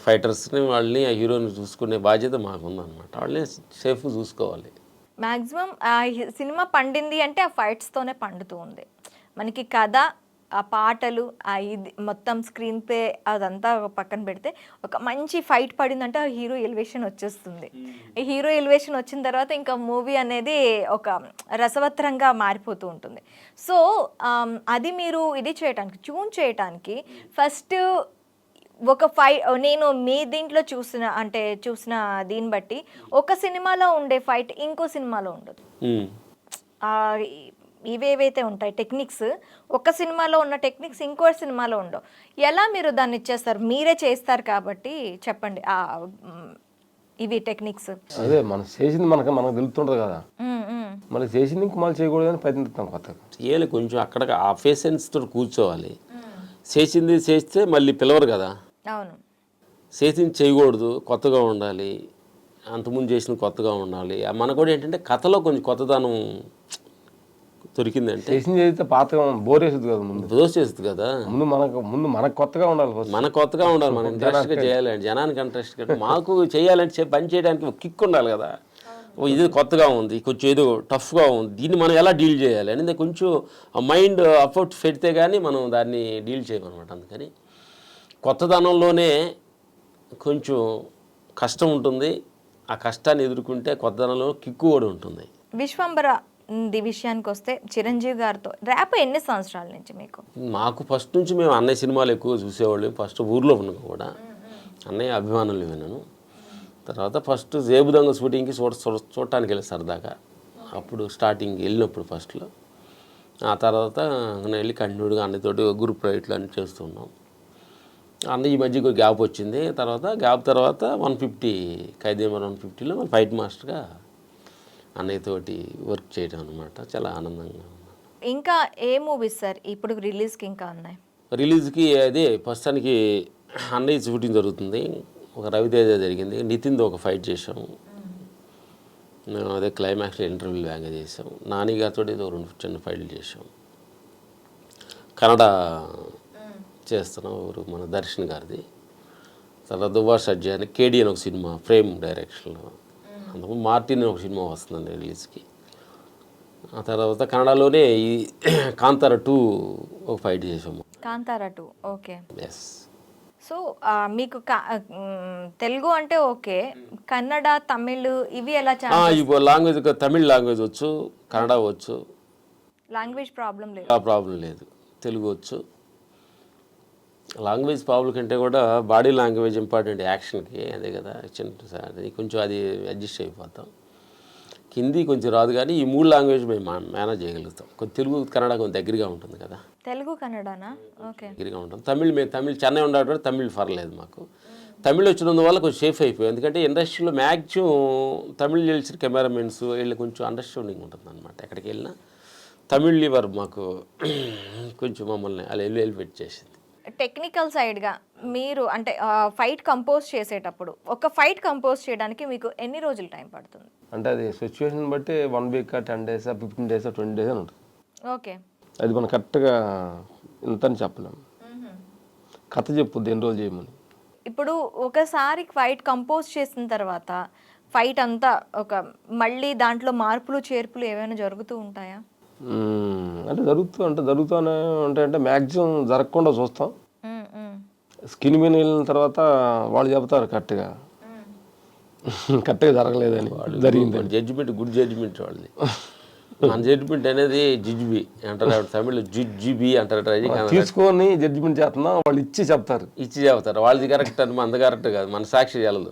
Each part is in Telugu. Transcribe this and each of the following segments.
ఫైటర్స్ని వాళ్ళని ఆ హీరోని చూసుకునే బాధ్యత మాకుందన్నమాట. వాళ్ళని సేఫ్ చూసుకోవాలి. మ్యాక్సిమం సినిమా పండింది అంటే ఆ ఫైట్స్తోనే పండుతూ ఉంది. మనకి కథ, ఆ పాటలు, ఆ ఇది మొత్తం స్క్రీన్ ప్లే అదంతా పక్కన పెడితే ఒక మంచి ఫైట్ పడిందంటే ఆ హీరో ఎలివేషన్ వచ్చేస్తుంది. ఈ హీరో ఎలివేషన్ వచ్చిన తర్వాత ఇంకా మూవీ అనేది ఒక రసవత్తరంగా మారిపోతూ ఉంటుంది. సో అది మీరు ఇది చేయటానికి ట్యూన్ చేయటానికి ఫస్ట్ ఒక నేను మీ దీంట్లో చూసిన దీన్ని బట్టి ఒక సినిమాలో ఉండే ఫైట్ ఇంకో సినిమాలో ఉండదు. ఇవేవైతే ఉంటాయి టెక్నిక్స్, ఒక సినిమాలో ఉన్న టెక్నిక్స్ ఇంకో సినిమాలో ఉండవు. ఎలా మీరు దాన్ని ఇచ్చేస్తారు? మీరే చేస్తారు కాబట్టి చెప్పండి ఇవి టెక్నిక్స్. అదే మనం చేసింది మనకు తెలుస్తుంటుంది కదా, మళ్ళీ చేసింది ఇంక మళ్ళీ చేయకూడదని ప్రయత్నిస్తాం కొత్తగా. చేయాలి కొంచెం అక్కడ ఆ పేషెన్స్తో కూర్చోవాలి. చేసింది చేస్తే మళ్ళీ పిలవరు కదా. అవును, చేసింది చేయకూడదు, కొత్తగా ఉండాలి. అంతకుముందు చేసిన కొత్తగా ఉండాలి. మనకు కూడా ఏంటంటే కథలో కొంచెం కొత్తదనం దొరికిందంటే చేసింది అయితే పాత బోర్ వేస్తుంది కదా, ముందు దోసేస్తుంది కదా. ముందు మనకు కొత్తగా ఉండాలి, మనకు కొత్తగా ఉండాలి, మనం ఇంట్రెస్ట్గా చేయాలంటే జనానికి ఇంట్రెస్ట్. మాకు చేయాలంటే పని చేయడానికి ఒక కిక్ ఉండాలి కదా. ఇది కొత్తగా ఉంది, కొంచెం ఏదో టఫ్గా ఉంది, దీన్ని మనం ఎలా డీల్ చేయాలి అనేది కొంచెం మైండ్ అఫర్ట్ పెడితే కానీ మనం దాన్ని డీల్ చేయమన్నమాట. అందుకని కొత్తదనంలోనే కొంచెం కష్టం ఉంటుంది. ఆ కష్టాన్ని ఎదుర్కొంటే కొత్తదనంలో కిక్కు కూడా ఉంటుంది. విశ్వంబర విషయానికి వస్తే చిరంజీవి గారితో ర్యాప్ ఎన్ని సంవత్సరాల నుంచి మీకు? మాకు ఫస్ట్ నుంచి మేము అన్నయ్య సినిమాలు ఎక్కువ చూసేవాళ్ళం. ఫస్ట్ ఊర్లో ఉన్నాం కూడా అన్నయ్య అభిమానులు విన్నాను. తర్వాత ఫస్ట్ జేబుదొంగ షూటింగ్కి చూడటానికి వెళ్ళి సరదాగా అప్పుడు స్టార్టింగ్ వెళ్ళినప్పుడు ఫస్ట్లో. ఆ తర్వాత నేను వెళ్ళి కంటిన్యూడ్గా అన్నయ్యతోటి గ్రూప్ రైట్లు అన్నీ చేస్తున్నాం. అన్నయ్య ఈ మధ్య గ్యాప్ వచ్చింది. గ్యాప్ తర్వాత 150 ఖైదీ 150లో మన ఫైట్ మాస్టర్గా అన్నయ్యతోటి వర్క్ చేయడం అనమాట. చాలా ఆనందంగా ఉంది. ఇంకా ఏ మూవీస్ సార్ ఇప్పుడు రిలీజ్కి ఇంకా ఉన్నాయి? రిలీజ్కి అదే ప్రస్తుతానికి అన్నయ్య షూటింగ్ జరుగుతుంది. ఒక రవితేజ జరిగింది, నితిన్తో ఒక ఫైట్ చేసాము. మేము అదే క్లైమాక్స్లో ఇంటర్వ్యూలు బ్యాంగా చేసాము. నాని గారితో ఏదో 2 చిన్న ఫైట్లు చేసాము. కన్నడ చేస్తున్నాం ఎవరు మన దర్శన్ గారిది. తర్వాత దువ్వా సజ్జా అని కేడి అని ఒక సినిమా ఫ్రేమ్ డైరెక్షన్లో, అందుకు మార్టిన్ ఒక సినిమా వస్తుందండి రిలీజ్కి. ఆ తర్వాత కన్నడలోనే ఈ కాంతార 2 ఒక ఫైట్ చేసాము. కాంతారా 2 ఓకే. ఎస్. సో మీకు తెలుగు అంటే ఓకే, కన్నడ, తమిళ్ ఇవి ఎలా? ఇప్పుడు లాంగ్వేజ్ తమిళ్ లాంగ్వేజ్ వచ్చు, కన్నడ వచ్చు, లాంగ్వేజ్ ప్రాబ్లం లేదు. ఆ ప్రాబ్లం లేదు. తెలుగు వచ్చు. లాంగ్వేజ్ ప్రాబ్లం కంటే కూడా బాడీ లాంగ్వేజ్ ఇంపార్టెంట్ యాక్షన్కి, అదే కదా అది కొంచెం అది అడ్జస్ట్ అయిపోతాం. హిందీ కొంచెం రాదు కానీ ఈ 3 లాంగ్వేజ్ మేము మేనేజ్ చేయగలుగుతాం. కొంచెం తెలుగు కన్నడ కొంచెం దగ్గరగా ఉంటుంది కదా. తెలుగు కన్నడనా? ఓకే, దగ్గరగా ఉంటుంది. తమిళ్ చెన్నై ఉండేటప్పుడు తమిళ్ పర్లేదు మాకు. తమిళ్ వచ్చినందువల్ల కొంచెం సేఫ్ అయిపోయాయి. ఎందుకంటే ఇండస్ట్రీలో మ్యాక్సిమం తమిళ్ తెలిసిన కెమెరామెన్స్ వీళ్ళు కొంచెం అండర్స్టాండింగ్ ఉంటుంది అనమాట. ఎక్కడికి వెళ్ళినా తమిళ్ లివర్ మాకు కొంచెం మమ్మల్ని అలా ఎలివేట్ చేసింది. టెక్నికల్ సైడ్గా మీరు అంటే ఫైట్ కంపోజ్ చేసేటప్పుడు ఒక ఫైట్ కంపోజ్ చేయడానికి మీకు ఎన్ని రోజులు టైం పడుతుంది? అంటే అది సిచ్యువేషన్ బట్టి 1 వీక్ 10 days 15 days 20 days అని ఉంటుంది. ఓకే, అది మనం కరెక్ట్గా ఇంత అని చెప్పలేము. కథ చెప్పుద్ది ఎన్ని రోజులు చేయమని. ఇప్పుడు ఒకసారి ఫైట్ కంపోజ్ చేసిన తర్వాత ఫైట్ అంతా మళ్ళీ దాంట్లో మార్పులు చేర్పులు ఏమైనా జరుగుతూ ఉంటాయా? అంటే జరుగుతూనే ఉంటాయంటే మ్యాక్సిమం జరగకుండా చూస్తాం. స్కిన్ మీద వెళ్ళిన తర్వాత వాళ్ళు చెప్తారు కరెక్ట్గా జరగలేదని, జరిగింది. జడ్జిమెంట్ గుడ్ జడ్జిమెంట్ వాళ్ళది. మన జడ్జిమెంట్ అనేది జిజ్బి అంటారు, తమిళ్ జిజ్బి అంటారు. తీసుకొని జడ్జిమెంట్ చేస్తున్నా వాళ్ళు ఇచ్చి చెప్తారు వాళ్ళది కరెక్ట్ అని, మన కరెక్ట్ కాదు, మన సాక్షి చెల్లదు.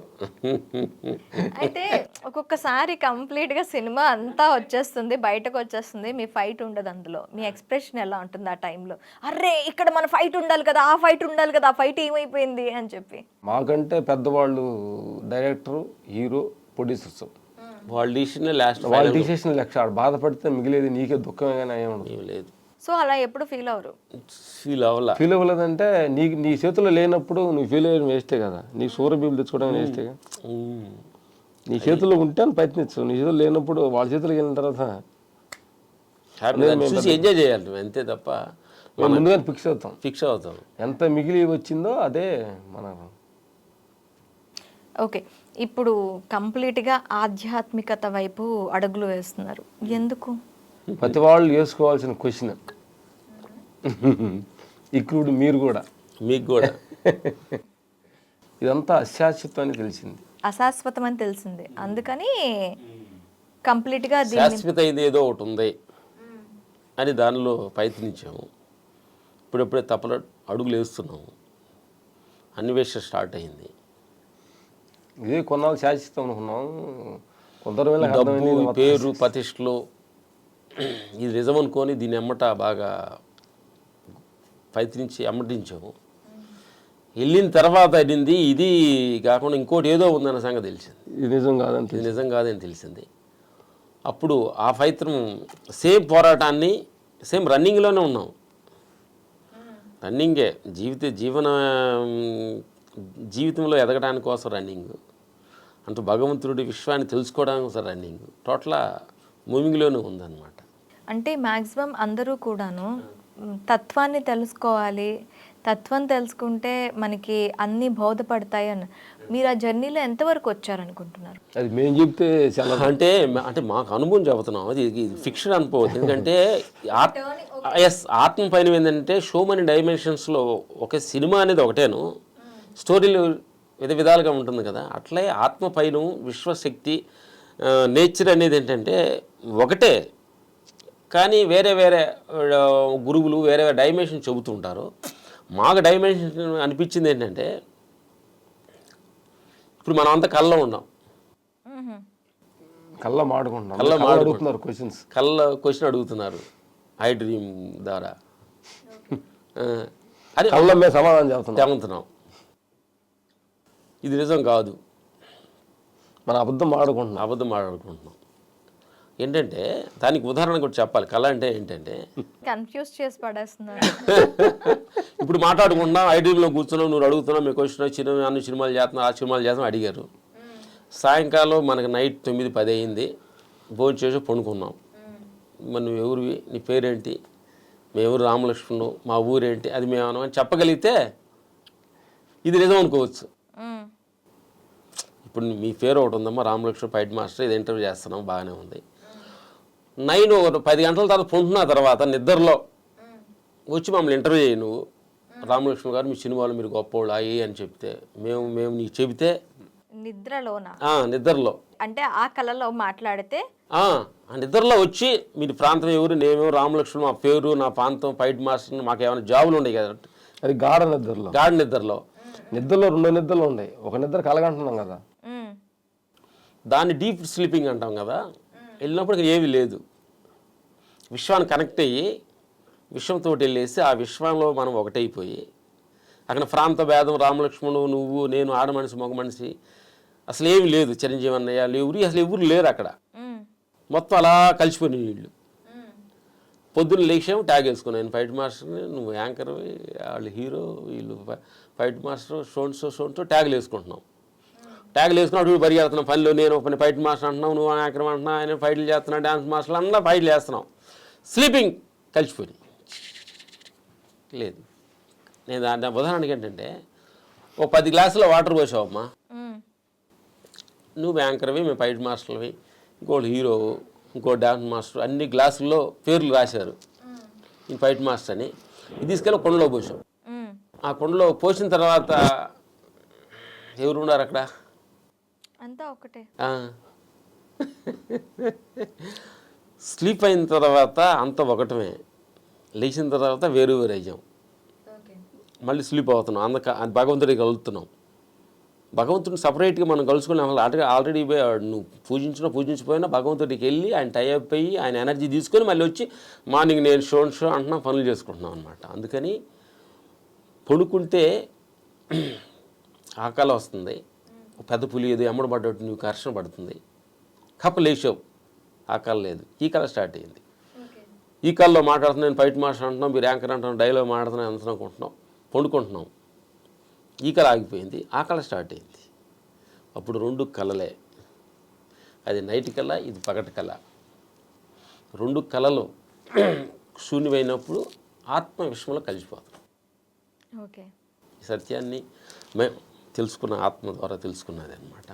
అయితే ఒక్కొక్కసారి కంప్లీట్గా సినిమా అంతా వచ్చేస్తుంది, బయటకు వచ్చేస్తుంది, మీ ఫైట్ ఉండదు అందులో. మీ ఎక్స్ప్రెషన్ ఎలా ఉంటుంది ఆ టైంలో? అర్రే ఇక్కడ మన ఫైట్ ఉండాలి కదా, ఆ ఫైట్ ఉండాలి కదా, ఆ ఫైట్ ఏమైపోయింది అని చెప్పి. మాకంటే పెద్దవాళ్ళు డైరెక్టరు, హీరో, ప్రొడ్యూసర్స్ వాళ్ళ డిసిషన్ లెక్క బాధపడితే మిగిలేదు నీకే దుఃఖమే కానీ ఏమి లేదు. సో అలా ఎప్పుడు ఫీల్ అవ్వరు? ఫీల్ అవ్వలేదంటే నీ చేతిలో లేనప్పుడు నువ్వు ఫీల్ అయ్యడం వేస్టే కదా. నీ సూర్యబీబులు తెచ్చుకోవడం వేస్టే కదా. నీ చేతిలో ఉంటే అని ప్రయత్నించు. నీ చేతిలో లేనప్పుడు వాళ్ళ చేతిలోకి వెళ్ళిన తర్వాత ఎంజాయ్ చేయాలి అంతే తప్ప ముందుగానే ఫిక్స్ అవుతాం. ఎంత మిగిలి వచ్చిందో అదే మన ఓకే, ఇప్పుడు కంప్లీట్గా ఆధ్యాత్మికత వైపు అడుగులు వేస్తున్నారు, ఎందుకు? ప్రతి వాళ్ళు వేసుకోవాల్సిన క్వశ్చన్ ఇక్కడ మీరు కూడా మీకు కూడా ఇదంతా అశాశ్వతం అని తెలిసింది. అశాశ్వతం అని తెలిసింది, అందుకని కంప్లీట్గా శాశ్వత ఇది ఏదో ఒకటి ఉంది అని దానిలో ప్రయత్నించాము. ఇప్పుడెప్పుడే తప్పల అడుగులు వేస్తున్నాము, అన్వేషణ స్టార్ట్ అయింది. ఇదే కొన్నాళ్ళు శాశ్వతం అనుకున్నాం, కొందరు డబ్బు, పేరు, ప్రతిష్టలు ఇది నిజం అనుకొని దీన్ని ఎమ్మట బాగా ప్రయత్నించి అమ్మటించాము. వెళ్ళిన తర్వాత అయింది ఇది కాకుండా ఇంకోటి ఏదో ఉందన్న సంగతి తెలిసింది. ఇది నిజం కాదని ఇది నిజం కాదని తెలిసింది. అప్పుడు ఆ ప్రయత్నం సేమ్ పోరాటాన్ని సేమ్ రన్నింగ్లోనే ఉన్నాం. రన్నింగే జీవితంలో ఎదగడానికి కోసం రన్నింగ్, అంటూ భగవంతుడి విశ్వాన్ని తెలుసుకోవడానికి కోసం రన్నింగ్, టోటల్ మూవింగ్లోనే ఉందన్నమాట. అంటే మ్యాక్సిమం అందరూ కూడాను తత్వాన్ని తెలుసుకోవాలి, తత్వం తెలుసుకుంటే మనకి అన్నీ బోధపడతాయి అని. మీరు ఆ జర్నీలో ఎంతవరకు వచ్చారనుకుంటున్నారు? అది మేము చెప్తే చాలా అంటే మాకు అనుభవం చెబుతున్నాం, అది ఫిక్షన్ అనుకోవద్దు. ఎందుకంటే ఆత్మ పైన ఏంటంటే షో మనీ డైమెన్షన్స్లో ఒక సినిమా అనేది ఒకటేను, స్టోరీలు విధాలుగా ఉంటుంది కదా. అట్లే ఆత్మ పైన విశ్వశక్తి, నేచర్ అనేది ఏంటంటే ఒకటే, కానీ వేరే వేరే గురువులు వేరే వేరే డైమెన్షన్ చెబుతుంటారు. మాకు డైమెన్షన్ అనిపించింది ఏంటంటే, ఇప్పుడు మనం అంతా కళ్ళలో ఉన్నాం, కళ్ళ మాడుకుంటున్నాం, అడుగుతున్నారు క్వశ్చన్స్, క్వశ్చన్ అడుగుతున్నారు ఐ డ్రీమ్ ద్వారా. అది కళ్ళ మీద సమాధానం చెబుతున్నాం. ఇది నిజం కాదు, మనం అబద్ధం ఆడుకుంటున్నాం. ఏంటంటే దానికి ఉదాహరణ కూడా చెప్పాలి. కళ అంటే ఏంటంటే కన్ఫ్యూజ్ చేసి పడేస్తున్నారు. ఇప్పుడు మాట్లాడుకుంటున్నాం, ఐడ్రీమ్లో కూర్చున్నాం, నువ్వు అడుగుతున్నావు, మీకు వచ్చిన అన్ని సినిమాలు చేస్తున్నావు, ఆ సినిమాలు చేస్తున్నావు అడిగారు. సాయంకాలం మనకు నైట్ 9-10 అయింది, భోజనం చేసి పండుకున్నాం. మరి నువ్వు ఎవరివి, నీ పేరేంటి, మేము రామలక్ష్మణుడు, మా ఊరేంటి, అది మేము అని చెప్పగలిగితే ఇది నిజం అనుకోవచ్చు. ఇప్పుడు మీ పేరు ఒకటి ఉందమ్మా, రామలక్ష్మణ్ ఫైట్ మాస్టర్, ఇది ఇంటర్వ్యూ చేస్తున్నాం, బాగానే ఉంది. 10 గంటల తర్వాత పండుకున్న తర్వాత నిద్రలో వచ్చి మమ్మల్ని ఇంటర్వ్యూ చేయి, నువ్వు రామలక్ష్మణ్ గారు మీ సినిమాలో మీరు గొప్పవాళ్ళు అయ్యి అని చెప్తే మేము నీకు చెబితే నిద్రలో అంటే ఆ కళలో మాట్లాడితే నిద్రలో వచ్చి మీరు ప్రాంతం ఎవరు, నేమేమో రామలక్ష్మణ్, మా పేరు, నా ప్రాంతం, ఫైట్ మాస్టర్, మాకు ఏమైనా జాబులు ఉన్నాయి కదా. అది గాఢ నిద్రలో 2 నిద్రలు ఉన్నాయి, ఒక నిద్ర కలగంటున్నాం కదా, దాన్ని డీప్ స్లీపింగ్ అంటాం కదా. వెళ్ళినప్పుడు ఏమీ లేదు, విశ్వాన్ని కనెక్ట్ అయ్యి విశ్వంతో వెళ్ళేసి ఆ విశ్వంలో మనం ఒకటైపోయి, అక్కడ ప్రాంత భేదం, రామలక్ష్మణుడు, నువ్వు, నేను, ఆడ మనిషి, మగ మనిషి అసలు ఏమి లేదు, చిరంజీవి అన్నయ్య అసలు ఎవరు లేరు అక్కడ, మొత్తం అలా కలిసిపోయిన వీళ్ళు. పొద్దున్న లేచాము, ట్యాగ్ వేసుకున్నాను, ఫైట్ మాస్టర్ని, నువ్వు యాంకర్, వాళ్ళు హీరో, వీళ్ళు ఫైట్ మాస్టర్, షోన్తో ట్యాగులు వేసుకుంటున్నాం. ట్యాగులు వేసుకుని అటు పరిగెడుతున్నాం పనిలో, నేను ఒక ఫైట్ మాస్టర్ అంటున్నావు, నువ్వు యాంకర్ అంటున్నావు, ఆయన ఫైట్లు చేస్తున్నావు, డ్యాన్స్ మాస్టర్లు అన్నా ఫైట్లు చేస్తున్నాం. స్లీపింగ్ కలిసిపోయి లేదు. నేను దాని ఉదాహరణకి ఏంటంటే, ఒక 10 గ్లాసుల వాటర్ పోసావమ్మా, నువ్వు యాంకర్వి, మేము ఫైట్ మాస్టర్వి, ఇంకోటి హీరో, ఇంకో డ్యాన్స్ మాస్టర్, అన్ని గ్లాసుల్లో పేర్లు రాశారు, ఈ ఫైట్ మాస్టర్ అని. ఇది తీసుకెళ్ళి కొండలో పోసాం. ఆ కొండలో పోసిన తర్వాత ఎవరు ఉన్నారు అక్కడ, అంతా ఒకటే. స్లీప్ అయిన తర్వాత అంత ఒకటమే, లేచిన తర్వాత వేరు అయ్యాం, మళ్ళీ స్లీప్ అవుతున్నాం. భగవంతుడికి కలుగుతున్నాం. భగవంతుడిని సపరేట్గా మనం కలుసుకున్నాం. ఆల్రెడీ నువ్వు పూజించిపోయినా భగవంతుడికి వెళ్ళి ఆయన టైఅప్ అయ్యి ఆయన ఎనర్జీ తీసుకొని మళ్ళీ వచ్చి మార్నింగ్ నేను షో అంటున్నా పనులు చేసుకుంటున్నాం అనమాట. అందుకని పడుకుంటే ఆకలి వస్తుంది, పెద్ద పులి ఏదో ఎమ్మడబడ్డట్టు నువ్వు కర్షణ పడుతుంది, కప్ప లేచావు, ఆకలి లేదు. ఈ కళ స్టార్ట్ అయ్యింది. ఈ కళలో మాట్లాడుతున్నాను, నేను ఫైట్ మాస్టర్ అంటున్నాం, మీరు యాంకర్ అంటున్నాం, డైలాగ్ మాట్లాడుతున్నాను ఎంత అనుకుంటున్నాం, పండుకుంటున్నాం. ఈ కళ ఆగిపోయింది, ఆ కళ స్టార్ట్ అయింది. అప్పుడు 2 కళలే, అది నైట్ కళ, ఇది పగటి కళ. 2 కళలు శూన్యమైనప్పుడు ఆత్మ విశ్వంలో కలిసిపోతాం. ఓకే, ఈ సత్యాన్ని తెలుసుకున్న ఆత్మ ద్వారా తెలుసుకున్నది అనమాట.